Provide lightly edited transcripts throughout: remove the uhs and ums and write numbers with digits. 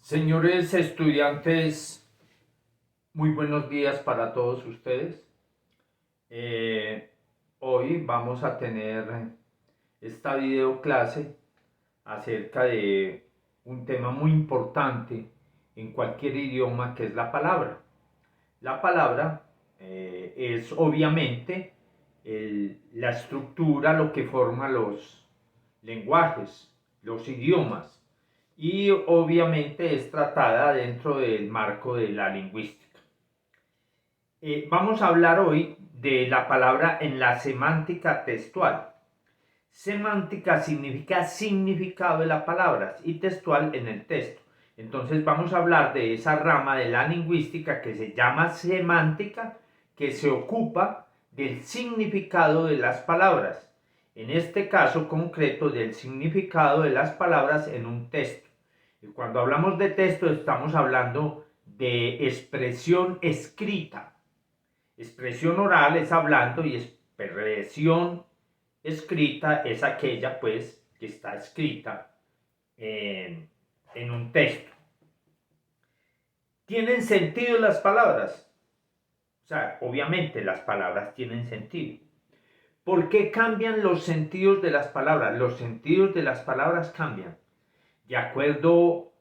Señores estudiantes, muy buenos días para todos ustedes. Hoy vamos a tener esta video clase acerca de un tema muy importante en cualquier idioma, que es la palabra. La palabra es obviamente la estructura, lo que forma los lenguajes, los idiomas, y obviamente es tratada dentro del marco de la lingüística. Vamos a hablar hoy de la palabra en la semántica textual. Semántica significa significado de las palabras y textual en el texto. Entonces vamos a hablar de esa rama de la lingüística que se llama semántica, que se ocupa del significado de las palabras. En este caso concreto, del significado de las palabras en un texto. Y cuando hablamos de texto estamos hablando de expresión escrita. Expresión oral es hablando y expresión escrita es aquella pues que está escrita en un texto. ¿Tienen sentido las palabras? O sea, obviamente las palabras tienen sentido. ¿Por qué cambian los sentidos de las palabras? Los sentidos de las palabras cambian de acuerdo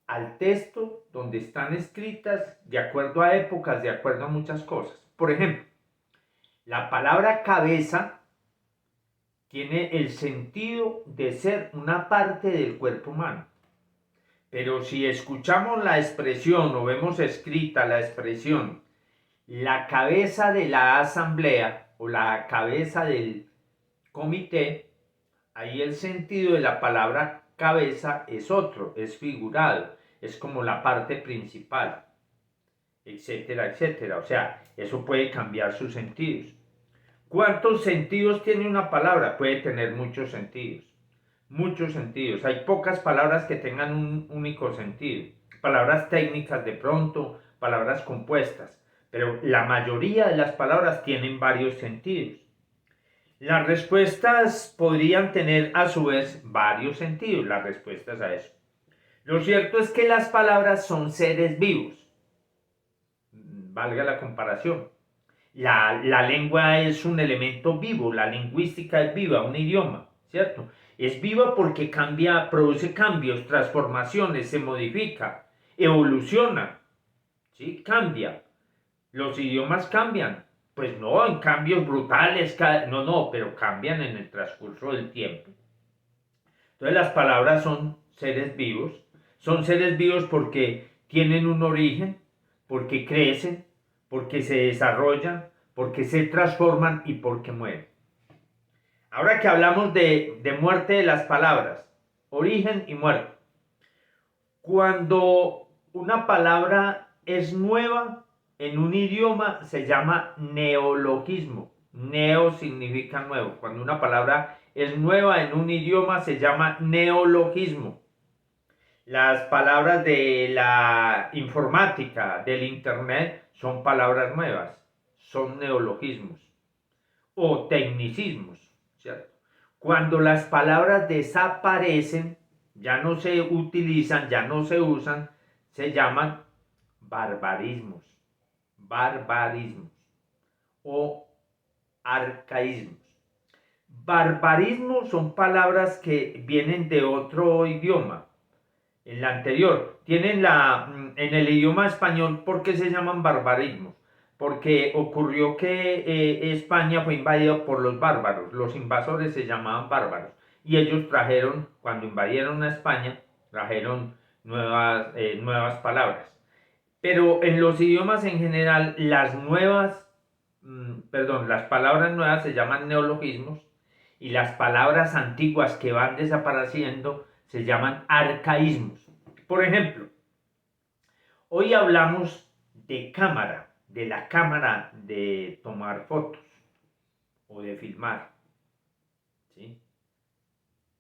al texto donde están escritas, de acuerdo a épocas, de acuerdo a muchas cosas. Por ejemplo, la palabra cabeza tiene el sentido de ser una parte del cuerpo humano. Pero si escuchamos la expresión o vemos escrita la expresión, la cabeza de la asamblea o la cabeza del comité, ahí el sentido de la palabra cabeza es otro, es figurado, es como la parte principal, etcétera, etcétera. O sea, eso puede cambiar sus sentidos. ¿Cuántos sentidos tiene una palabra? Puede tener muchos sentidos. Muchos sentidos. Hay pocas palabras que tengan un único sentido. Palabras técnicas de pronto, palabras compuestas. Pero la mayoría de las palabras tienen varios sentidos. Las respuestas podrían tener a su vez varios sentidos, las respuestas a eso. Lo cierto es que las palabras son seres vivos. Valga la comparación. La lengua es un elemento vivo, la lingüística es viva, un idioma, ¿cierto? Es viva porque cambia, produce cambios, transformaciones, se modifica, evoluciona, ¿sí? Cambia. Los idiomas cambian. Pues no, en cambios brutales, no, pero cambian en el transcurso del tiempo. Entonces las palabras son seres vivos porque tienen un origen, porque crecen, porque se desarrollan, porque se transforman y porque mueren. Ahora que hablamos de muerte de las palabras, origen y muerte. Cuando una palabra es nueva en un idioma se llama neologismo. Neo significa nuevo. Cuando una palabra es nueva en un idioma se llama neologismo. Las palabras de la informática, del internet, son palabras nuevas, son neologismos o tecnicismos, ¿cierto? Cuando las palabras desaparecen, ya no se utilizan, ya no se usan, se llaman barbarismos, barbarismos o arcaísmos. Barbarismos son palabras que vienen de otro idioma. En la anterior, en el idioma español, ¿por qué se llaman barbarismos? Porque ocurrió que España fue invadida por los bárbaros, los invasores se llamaban bárbaros, y ellos trajeron, cuando invadieron a España, trajeron nuevas palabras. Pero en los idiomas en general, las palabras nuevas se llaman neologismos y las palabras antiguas que van desapareciendo se llaman arcaísmos. Por ejemplo, hoy hablamos de cámara, de la cámara de tomar fotos o de filmar, ¿sí?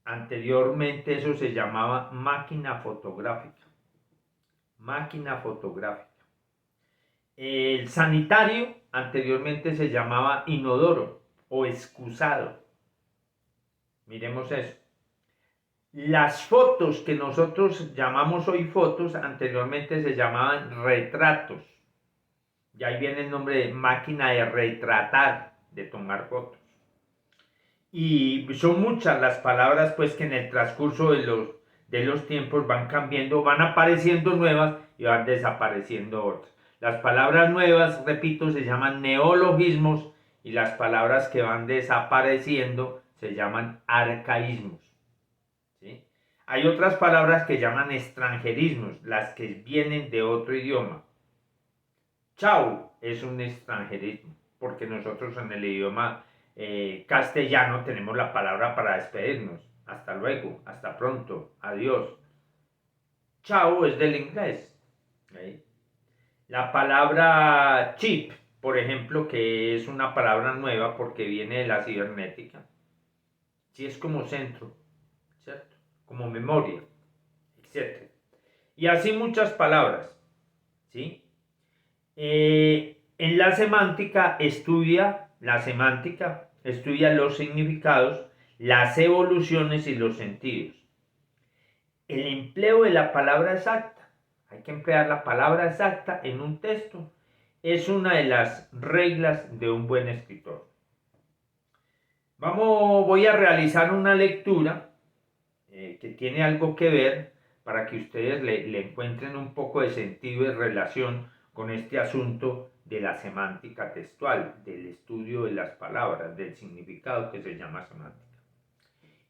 Anteriormente eso se llamaba máquina fotográfica. Máquina fotográfica. El sanitario anteriormente se llamaba inodoro o excusado. Miremos eso. Las fotos que nosotros llamamos hoy fotos, anteriormente se llamaban retratos. Y ahí viene el nombre de máquina de retratar, de tomar fotos. Y son muchas las palabras pues que en el transcurso de los tiempos van cambiando, van apareciendo nuevas y van desapareciendo otras. Las palabras nuevas, repito, se llaman neologismos y las palabras que van desapareciendo se llaman arcaísmos. ¿Sí? Hay otras palabras que llaman extranjerismos, las que vienen de otro idioma. Chau es un extranjerismo, porque nosotros en el idioma castellano tenemos la palabra para despedirnos. Hasta luego, hasta pronto, adiós. Chau es del inglés. ¿Sí? La palabra chip, por ejemplo, que es una palabra nueva porque viene de la cibernética. Sí es como centro, ¿cierto? Como memoria, etc. Y así muchas palabras, ¿sí? En la semántica estudia los significados, las evoluciones y los sentidos. El empleo de la palabra exacta, hay que emplear la palabra exacta en un texto, es una de las reglas de un buen escritor. Voy a realizar una lectura que tiene algo que ver para que ustedes le encuentren un poco de sentido y relación con este asunto de la semántica textual, del estudio de las palabras, del significado que se llama semántica.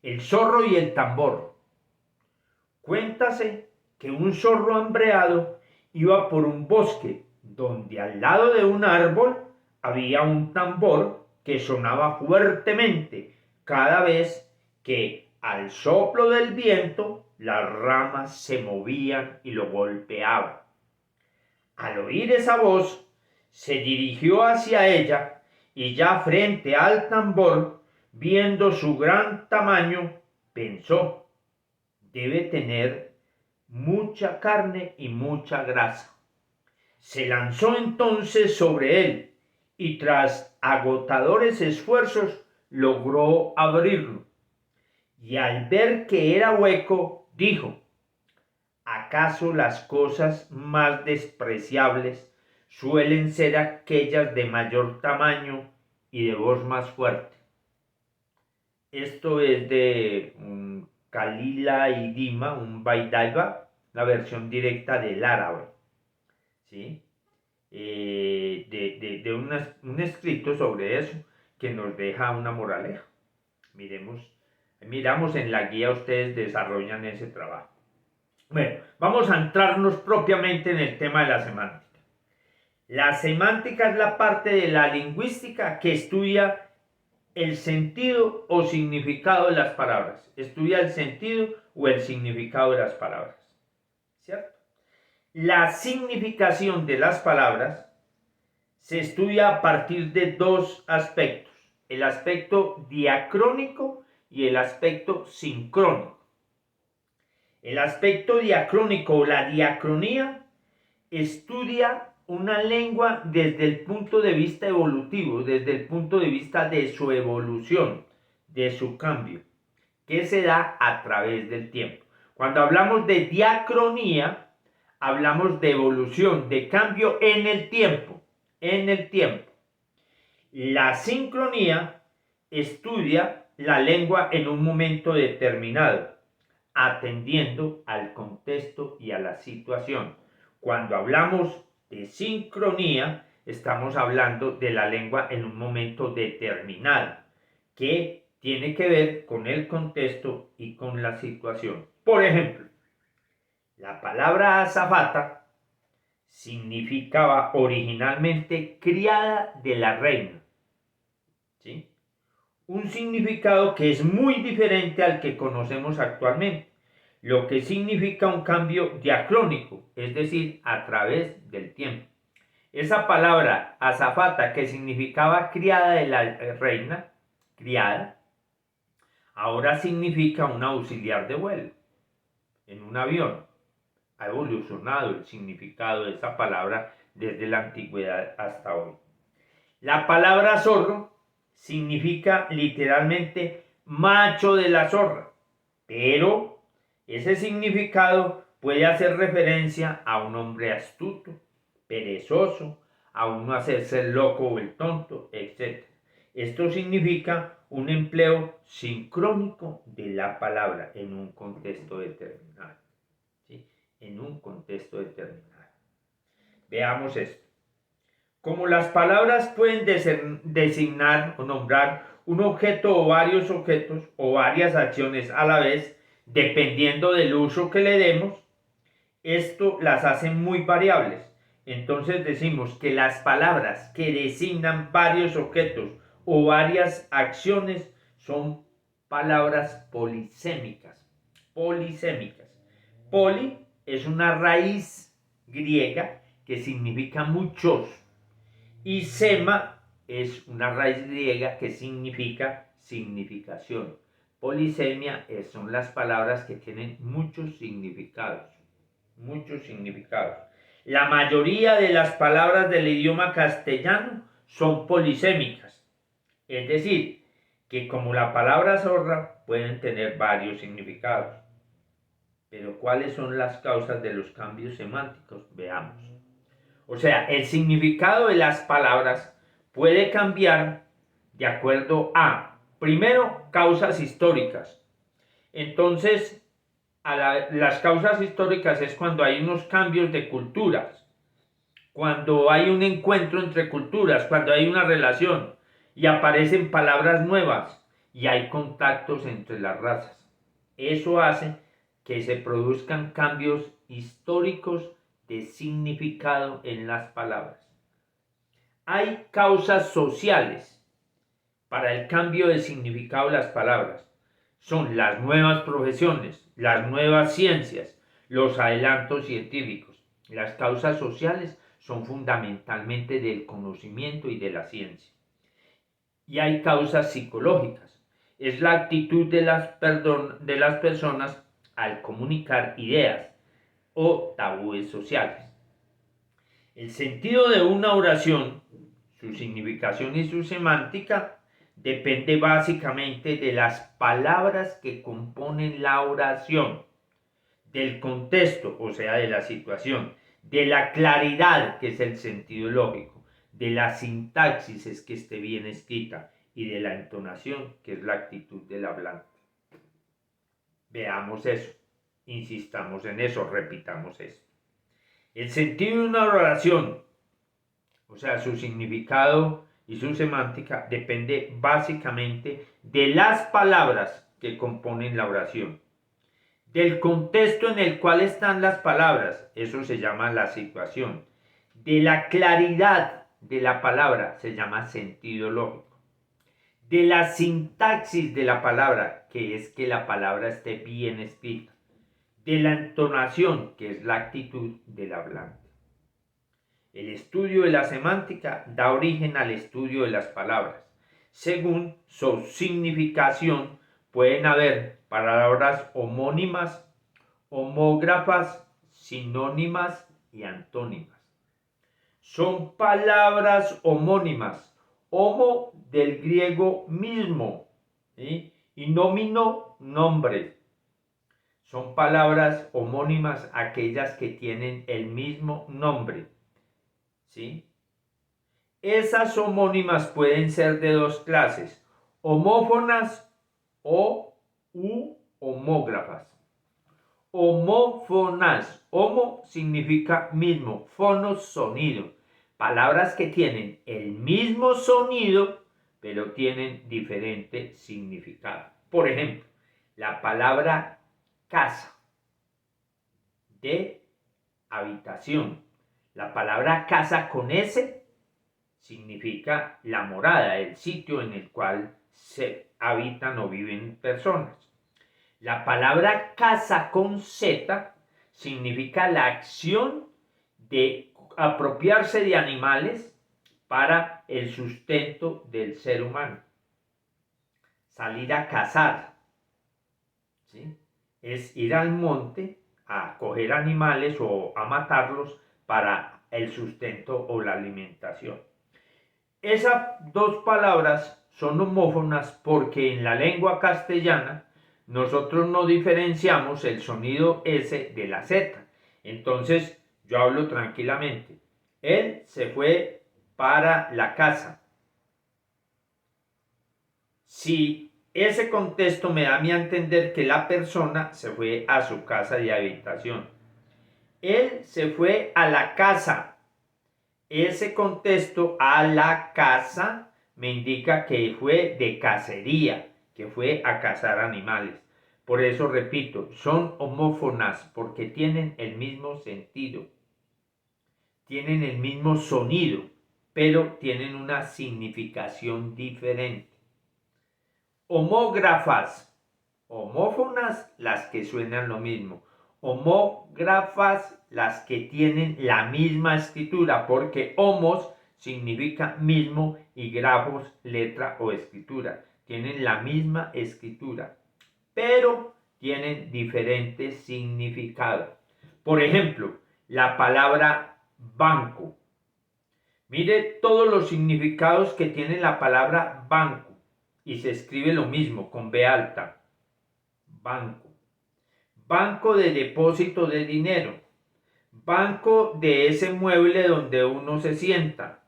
El zorro y el tambor. Cuéntase que un zorro hambreado iba por un bosque donde al lado de un árbol había un tambor que sonaba fuertemente cada vez que al soplo del viento las ramas se movían y lo golpeaban. Al oír esa voz, se dirigió hacia ella y ya frente al tambor, viendo su gran tamaño, pensó, debe tener mucha carne y mucha grasa. Se lanzó entonces sobre él y tras agotadores esfuerzos logró abrirlo. Y al ver que era hueco, dijo, ¿acaso las cosas más despreciables suelen ser aquellas de mayor tamaño y de voz más fuerte? Esto es de Kalila y Dima, un Vaidaiva, la versión directa del árabe. ¿Sí? Un escrito sobre eso que nos deja una moraleja. Miramos en la guía, ustedes desarrollan ese trabajo. Bueno, vamos a entrarnos propiamente en el tema de la semántica. La semántica es la parte de la lingüística que estudia el sentido o significado de las palabras. Estudia el sentido o el significado de las palabras. ¿Cierto? La significación de las palabras se estudia a partir de dos aspectos. El aspecto diacrónico y el aspecto sincrónico. El aspecto diacrónico o la diacronía estudia una lengua desde el punto de vista evolutivo, desde el punto de vista de su evolución, de su cambio, que se da a través del tiempo. Cuando hablamos de diacronía, hablamos de evolución, de cambio en el tiempo, La sincronía estudia la lengua en un momento determinado, atendiendo al contexto y a la situación. Cuando hablamos de sincronía, estamos hablando de la lengua en un momento determinado, que tiene que ver con el contexto y con la situación. Por ejemplo, la palabra azafata significaba originalmente criada de la reina. ¿Sí? Un significado que es muy diferente al que conocemos actualmente, lo que significa un cambio diacrónico, es decir, a través del tiempo. Esa palabra azafata, que significaba criada de la reina, criada, ahora significa un auxiliar de vuelo en un avión. Ha evolucionado el significado de esa palabra desde la antigüedad hasta hoy. La palabra zorro significa literalmente macho de la zorra, pero Ese significado puede hacer referencia a un hombre astuto, perezoso, a uno hacerse el loco o el tonto, etc. Esto significa un empleo sincrónico de la palabra en un contexto determinado. ¿Sí? En un contexto determinado. Veamos esto. Como las palabras pueden designar o nombrar un objeto o varios objetos o varias acciones a la vez, dependiendo del uso que le demos, esto las hace muy variables. Entonces decimos que las palabras que designan varios objetos o varias acciones son palabras polisémicas. Polisémicas. Poli es una raíz griega que significa muchos. Y sema es una raíz griega que significa significación. Polisemia son las palabras que tienen muchos significados. Muchos significados. La mayoría de las palabras del idioma castellano son polisémicas. Es decir, que como la palabra zorra pueden tener varios significados. Pero ¿cuáles son las causas de los cambios semánticos? Veamos. O sea, el significado de las palabras puede cambiar de acuerdo a, primero, causas históricas. Entonces, las causas históricas es cuando hay unos cambios de culturas, cuando hay un encuentro entre culturas, cuando hay una relación y aparecen palabras nuevas y hay contactos entre las razas. Eso hace que se produzcan cambios históricos de significado en las palabras. Hay causas sociales para el cambio de significado de las palabras. Son las nuevas profesiones, las nuevas ciencias, los adelantos científicos. Las causas sociales son fundamentalmente del conocimiento y de la ciencia. Y hay causas psicológicas. Es la actitud de las personas al comunicar ideas o tabúes sociales. El sentido de una oración, su significación y su semántica, depende básicamente de las palabras que componen la oración, del contexto, o sea, de la situación, de la claridad, que es el sentido lógico, de la sintaxis, es que esté bien escrita, y de la entonación, que es la actitud del hablante. Veamos eso, insistamos en eso, repitamos eso. El sentido de una oración, o sea, su significado y su semántica, depende básicamente de las palabras que componen la oración, del contexto en el cual están las palabras, eso se llama la situación, de la claridad de la palabra, se llama sentido lógico, de la sintaxis de la palabra, que es que la palabra esté bien escrita, de la entonación, que es la actitud del hablante. El estudio de la semántica da origen al estudio de las palabras. Según su significación, pueden haber palabras homónimas, homógrafas, sinónimas y antónimas. Son palabras homónimas, homo del griego mismo, ¿sí? Y nómino, nombre. Son palabras homónimas aquellas que tienen el mismo nombre. ¿Sí? Esas homónimas pueden ser de dos clases, homófonas o homógrafas. Homófonas, homo significa mismo, fonos sonido, palabras que tienen el mismo sonido pero tienen diferente significado. Por ejemplo, la palabra casa, de habitación. La palabra casa con S significa la morada, el sitio en el cual se habitan o viven personas. La palabra casa con Z significa la acción de apropiarse de animales para el sustento del ser humano. Salir a cazar, ¿sí? Es ir al monte a coger animales o a matarlos para el sustento o la alimentación. Esas dos palabras son homófonas porque en la lengua castellana nosotros no diferenciamos el sonido S de la Z. Entonces yo hablo tranquilamente. Él se fue para la casa. Si ese contexto me da a mí a entender que la persona se fue a su casa de habitación. Él se fue a la casa. Ese contexto a la casa me indica que fue de cacería, que fue a cazar animales. Por eso repito, son homófonas porque tienen el mismo sentido, tienen el mismo sonido, pero tienen una significación diferente. Homógrafas, homófonas las que suenan lo mismo. Homógrafas las que tienen la misma escritura, porque homos significa mismo y grafos, letra o escritura. Tienen la misma escritura, pero tienen diferentes significados. Por ejemplo, la palabra banco. Mire todos los significados que tiene la palabra banco y se escribe lo mismo con B alta. Banco. Banco de depósito de dinero. Banco de ese mueble donde uno se sienta.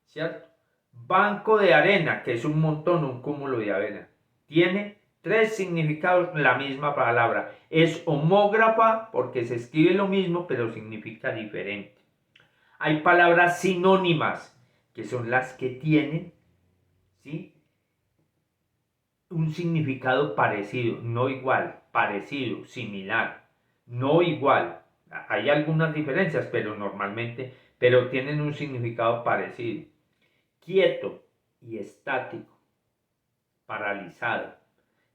¿Cierto? Banco de arena, que es un montón, un cúmulo de arena. Tiene 3 significados la misma palabra. Es homógrafa porque se escribe lo mismo, pero significa diferente. Hay palabras sinónimas, que son las que tienen, ¿sí?, un significado parecido, no igual, parecido, similar, no igual. Hay algunas diferencias, pero normalmente, tienen un significado parecido. Quieto y estático, paralizado.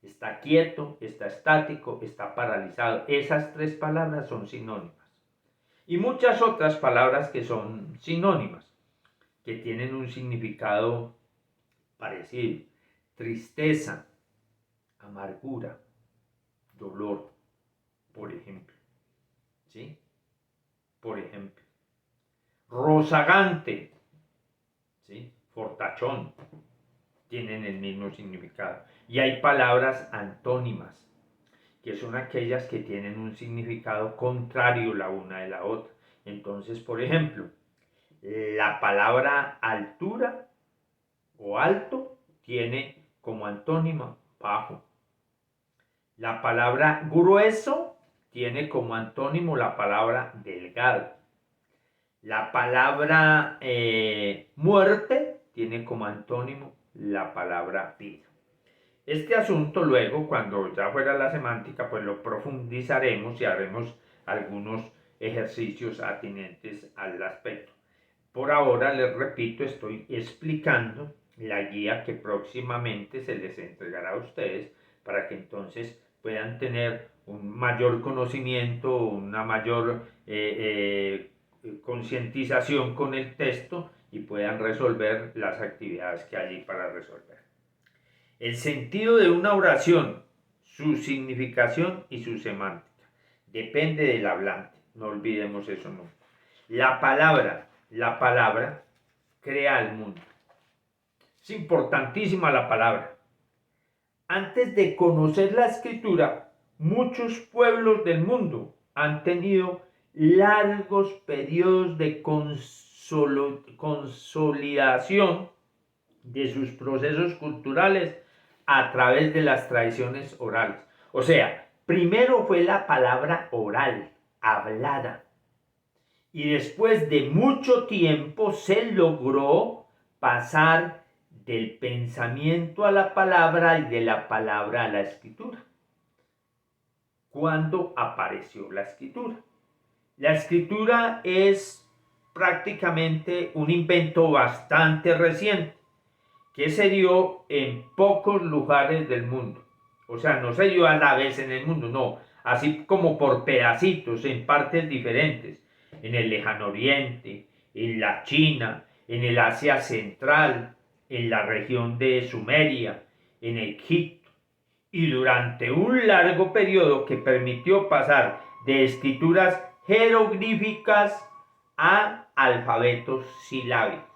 Está quieto, está estático, está paralizado. Esas 3 palabras son sinónimas. Y muchas otras palabras que son sinónimas, que tienen un significado parecido. Tristeza, amargura, dolor, por ejemplo. ¿Sí? Por ejemplo. Rozagante, ¿sí?, fortachón, tienen el mismo significado. Y hay palabras antónimas, que son aquellas que tienen un significado contrario la una de la otra. Entonces, por ejemplo, la palabra altura o alto tiene como antónimo bajo. La palabra grueso tiene como antónimo la palabra delgado. La palabra muerte tiene como antónimo la palabra vida. Este asunto luego, cuando ya fuera la semántica, pues lo profundizaremos y haremos algunos ejercicios atinentes al aspecto. Por ahora, les repito, estoy explicando la guía que próximamente se les entregará a ustedes para que entonces puedan tener un mayor conocimiento, una mayor concientización con el texto y puedan resolver las actividades que hay para resolver. El sentido de una oración, su significación y su semántica, depende del hablante, no olvidemos eso nunca. La palabra crea el mundo. Es importantísima la palabra. Antes de conocer la escritura, muchos pueblos del mundo han tenido largos periodos de consolidación de sus procesos culturales a través de las tradiciones orales. O sea, primero fue la palabra oral, hablada, y después de mucho tiempo se logró pasar del pensamiento a la palabra y de la palabra a la escritura. ¿Cuándo apareció la escritura? La escritura es prácticamente un invento bastante reciente que se dio en pocos lugares del mundo. O sea, no se dio a la vez en el mundo, no, así como por pedacitos, en partes diferentes, en el Lejano Oriente, en la China, en el Asia Central, en la región de Sumeria, en Egipto, y durante un largo periodo que permitió pasar de escrituras jeroglíficas a alfabetos silábicos.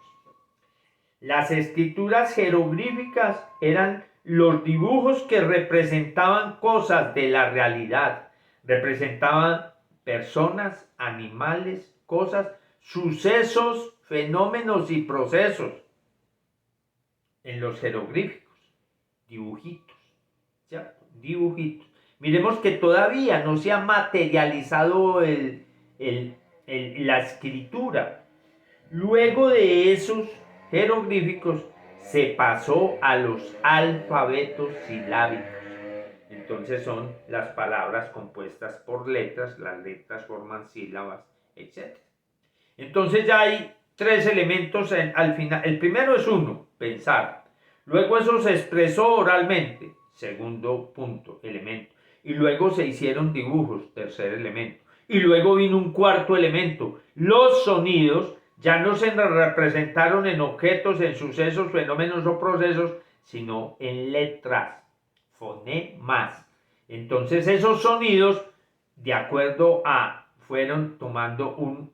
Las escrituras jeroglíficas eran los dibujos que representaban cosas de la realidad, representaban personas, animales, cosas, sucesos, fenómenos y procesos en los jeroglíficos, dibujitos, ¿cierto? Dibujitos. Miremos que todavía no se ha materializado la escritura. Luego de esos jeroglíficos se pasó a los alfabetos silábicos. Entonces son las palabras compuestas por letras, las letras forman sílabas, etc. Entonces ya hay tres elementos al final. El primero es uno, pensar. Luego eso se expresó oralmente, segundo punto, elemento. Y luego se hicieron dibujos, tercer elemento. Y luego vino un cuarto elemento. Los sonidos ya no se representaron en objetos, en sucesos, fenómenos o procesos, sino en letras, fonemas. Entonces esos sonidos, de acuerdo a, fueron tomando un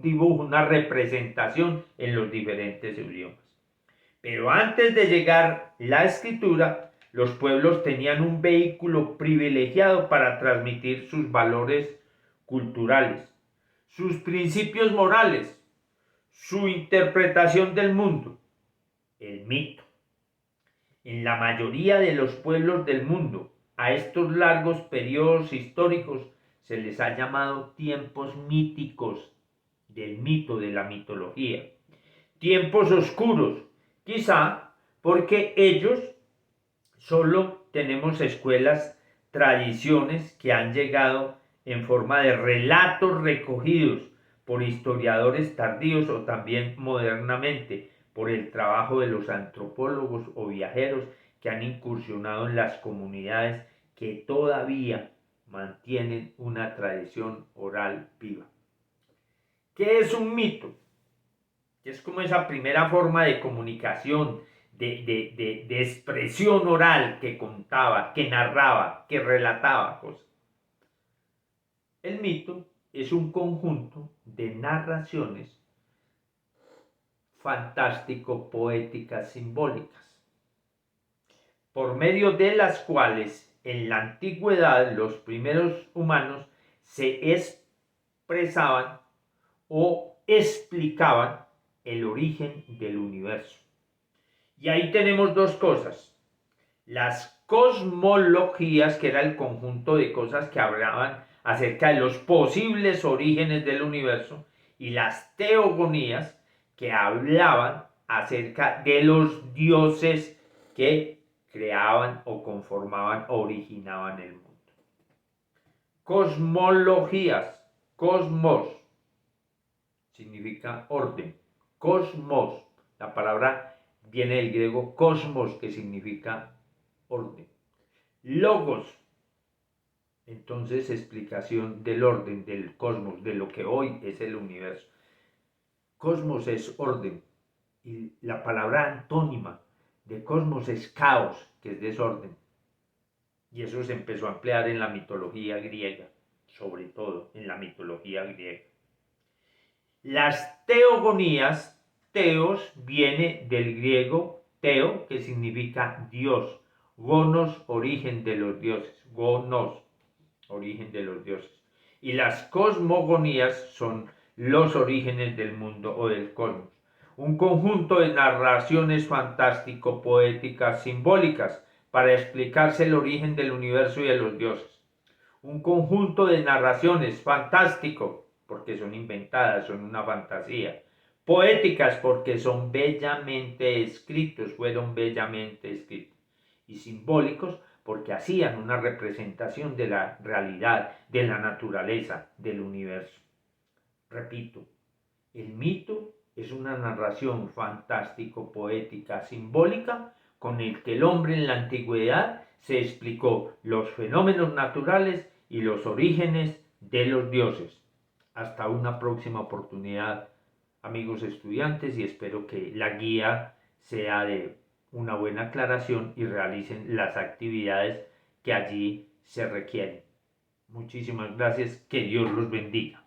dibujo, una representación en los diferentes idiomas. Pero antes de llegar la escritura, los pueblos tenían un vehículo privilegiado para transmitir sus valores culturales, sus principios morales, su interpretación del mundo, el mito. En la mayoría de los pueblos del mundo, a estos largos periodos históricos se les ha llamado tiempos míticos, del mito, de la mitología. Tiempos oscuros, quizá porque ellos solo tenemos escuelas, tradiciones que han llegado en forma de relatos recogidos por historiadores tardíos o también modernamente por el trabajo de los antropólogos o viajeros que han incursionado en las comunidades que todavía mantienen una tradición oral viva. ¿Qué es un mito? Es como esa primera forma de comunicación, de expresión oral que contaba, que narraba, que relataba cosas. El mito es un conjunto de narraciones fantástico-poéticas simbólicas, por medio de las cuales en la antigüedad los primeros humanos se expresaban o explicaban el origen del universo. Y ahí tenemos dos cosas. Las cosmologías, que era el conjunto de cosas que hablaban acerca de los posibles orígenes del universo, y las teogonías, que hablaban acerca de los dioses que creaban o conformaban o originaban el mundo. Cosmologías, cosmos, significa orden. Cosmos, la palabra viene del griego cosmos, que significa orden. Logos, entonces explicación del orden, del cosmos, de lo que hoy es el universo. Cosmos es orden, y la palabra antónima de cosmos es caos, que es desorden. Y eso se empezó a emplear en la mitología griega, sobre todo en la mitología griega. Las teogonías, teos viene del griego teo, que significa Dios, gonos, origen de los dioses, gonos, origen de los dioses. Y las cosmogonías son los orígenes del mundo o del cosmos, un conjunto de narraciones fantástico-poéticas simbólicas para explicarse el origen del universo y de los dioses. Un conjunto de narraciones fantástico, porque son inventadas, son una fantasía. Poéticas, porque son bellamente escritos, fueron bellamente escritos. Y simbólicos, porque hacían una representación de la realidad, de la naturaleza, del universo. Repito, el mito es una narración fantástico, poética, simbólica, con el que el hombre en la antigüedad se explicó los fenómenos naturales y los orígenes de los dioses. Hasta una próxima oportunidad, amigos estudiantes, y espero que la guía sea de una buena aclaración y realicen las actividades que allí se requieren. Muchísimas gracias, que Dios los bendiga.